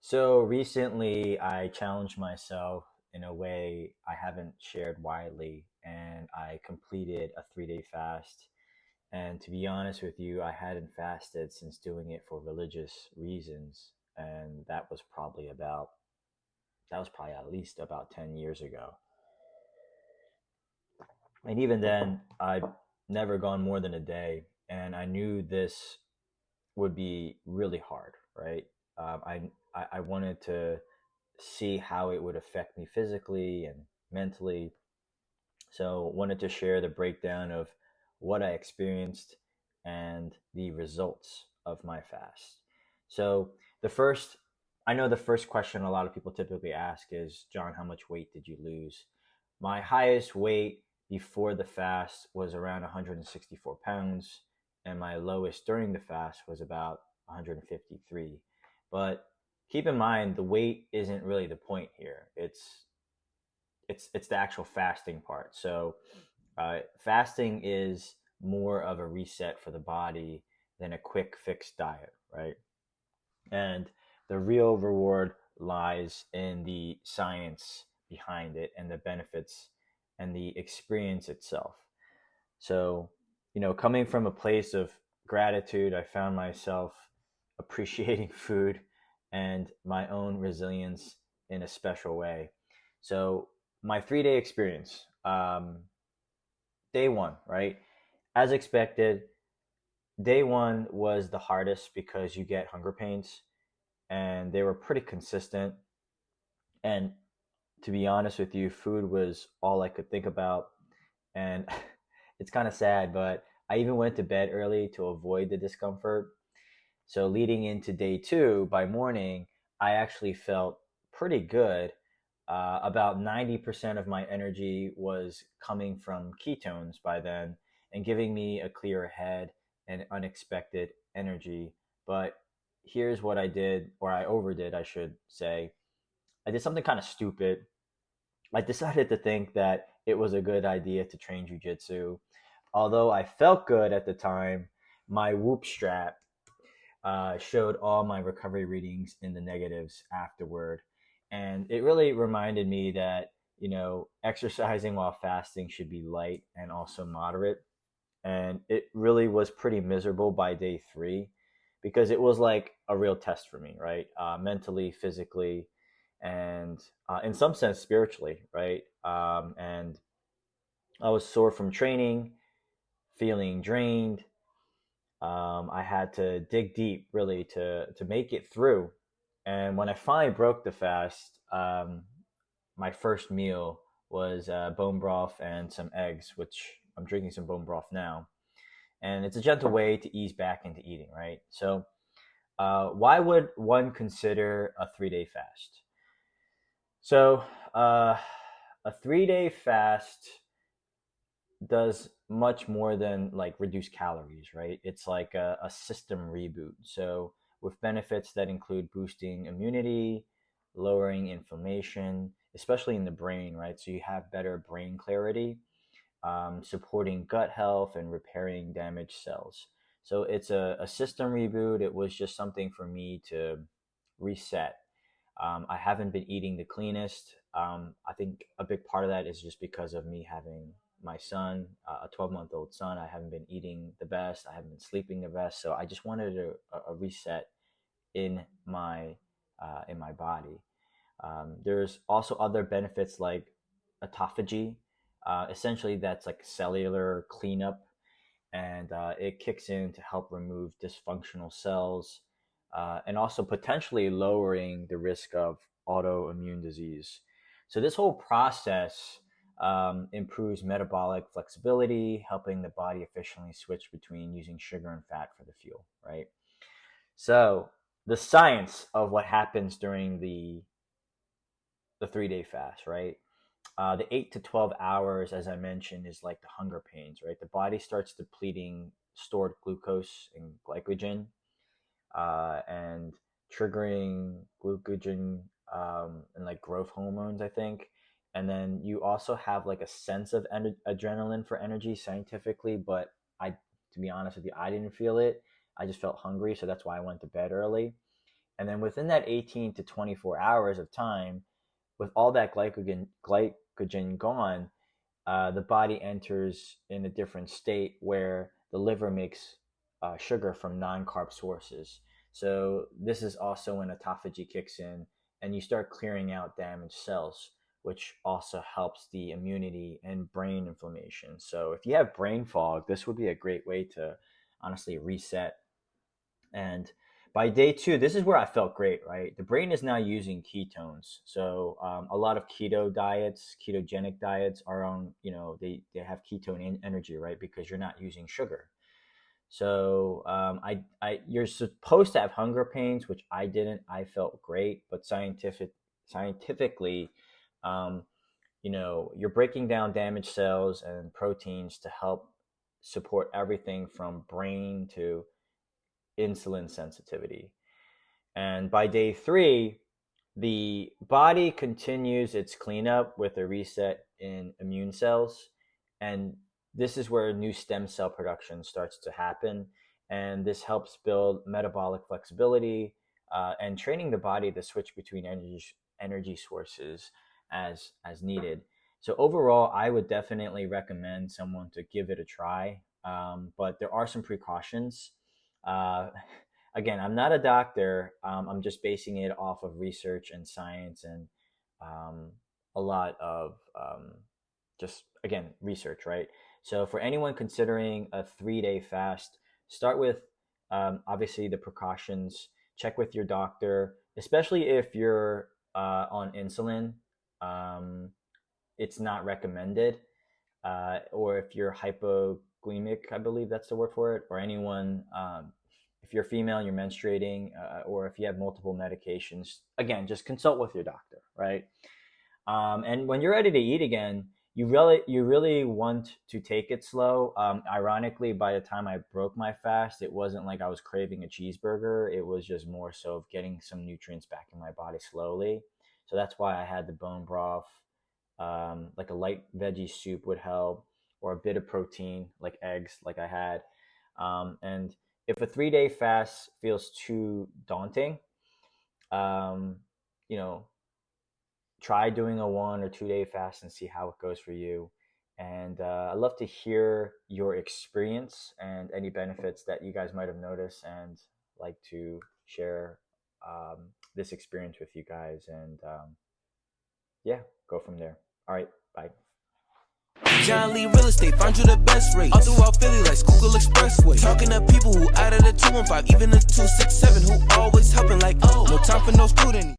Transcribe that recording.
So recently, I challenged myself in a way I haven't shared widely, and I completed a 3-day fast. And to be honest with you, I hadn't fasted since doing it for religious reasons, and that was probably at least about 10 years ago. And even then, I'd never gone more than a day, and I knew this would be really hard, right? I wanted to see how it would affect me physically and mentally. So wanted to share the breakdown of what I experienced and the results of my fast. So the first I know the first question a lot of people typically ask is, John, how much weight did you lose? My highest weight before the fast was around 164 pounds, and my lowest during the fast was about 153. But keep in mind, the weight isn't really the point here. It's the actual fasting part. So fasting is more of a reset for the body than a quick fix diet, right? And the real reward lies in the science behind it and the benefits and the experience itself. So, coming from a place of gratitude, I found myself appreciating food and my own resilience in a special way. So, my 3-day experience, day one, right? As expected, day one was the hardest because you get hunger pains and they were pretty consistent. And to be honest with you, food was all I could think about. And it's kind of sad, but I even went to bed early to avoid the discomfort. So, leading into day two, by morning, I actually felt pretty good. About 90% of my energy was coming from ketones by then and giving me a clearer head and unexpected energy. But here's what I did, or I overdid, I should say. I did something kind of stupid. I decided to think that it was a good idea to train jujitsu. Although I felt good at the time, my Whoop strap showed all my recovery readings in the negatives afterward. And it really reminded me that, exercising while fasting should be light and also moderate. And it really was pretty miserable by day three because it was like a real test for me, right? Mentally, physically, and in some sense, spiritually, right? And I was sore from training, feeling drained. I had to dig deep really to make it through. And when I finally broke the fast, my first meal was bone broth and some eggs, which I'm drinking some bone broth now. And it's a gentle way to ease back into eating, right? So, why would one consider a 3-day fast? So, uh, a 3-day fast does much more than like reduce calories, right? It's like a system reboot. So, with benefits that include boosting immunity, lowering inflammation, especially in the brain, right? So, you have better brain clarity, supporting gut health, and repairing damaged cells. So, it's a system reboot. It was just something for me to reset. I haven't been eating the cleanest. I think a big part of that is just because of me having my son, a 12-month-old son. I haven't been eating the best. I haven't been sleeping the best. So I just wanted a reset in my body. There's also other benefits like autophagy. Essentially, that's like cellular cleanup, and it kicks in to help remove dysfunctional cells and also potentially lowering the risk of autoimmune disease. So, this whole process improves metabolic flexibility, helping the body efficiently switch between using sugar and fat for the fuel, right? So, the science of what happens during the 3-day fast, right? The 8 to 12 hours, as I mentioned, is like the hunger pains, right? The body starts depleting stored glucose and glycogen and triggering glucogen and like growth hormones, I think. And then you also have like a sense of adrenaline for energy scientifically, but to be honest with you, I didn't feel it. I just felt hungry, so that's why I went to bed early. And then within that 18 to 24 hours of time, with all that glycogen gone, the body enters in a different state where the liver makes sugar from non-carb sources. So this is also when autophagy kicks in and you start clearing out damaged cells, which also helps the immunity and brain inflammation. So if you have brain fog, this would be a great way to honestly reset. And by day 2, this is where I felt great, right? The brain is now using ketones. So a lot of keto diets, ketogenic diets are on, they have ketone energy, right? Because you're not using sugar. So you're supposed to have hunger pains, which I didn't. I felt great, but scientifically, you're breaking down damaged cells and proteins to help support everything from brain to insulin sensitivity. And by day 3, the body continues its cleanup with a reset in immune cells. And this is where new stem cell production starts to happen. And this helps build metabolic flexibility and training the body to switch between energy sources as needed. So overall, I would definitely recommend someone to give it a try. But there are some precautions. Again, I'm not a doctor. I'm just basing it off of research and science and a lot of just, again, research, right? So for anyone considering a 3-day fast, start with obviously the precautions. Check with your doctor, especially if you're on insulin. It's not recommended. Or if you're hypoglycemic, I believe that's the word for it, or anyone, if you're female and you're menstruating, or if you have multiple medications, again, just consult with your doctor, right? And when you're ready to eat again, you really want to take it slow. Ironically, by the time I broke my fast, it wasn't like I was craving a cheeseburger. It was just more so of getting some nutrients back in my body slowly. So that's why I had the bone broth. Like a light veggie soup would help, or a bit of protein like eggs like I had. And if a 3-day fast feels too daunting, try doing a 1 or 2 day fast and see how it goes for you. And I'd love to hear your experience and any benefits that you guys might have noticed, and like to share this experience with you guys. And go from there. All right, bye. John Lee Real Estate, found you the best rate all throughout Philly like Schuylkill Expressway. Talking to people who out of the 215, even the 267, who always helping like, oh, no time for no student.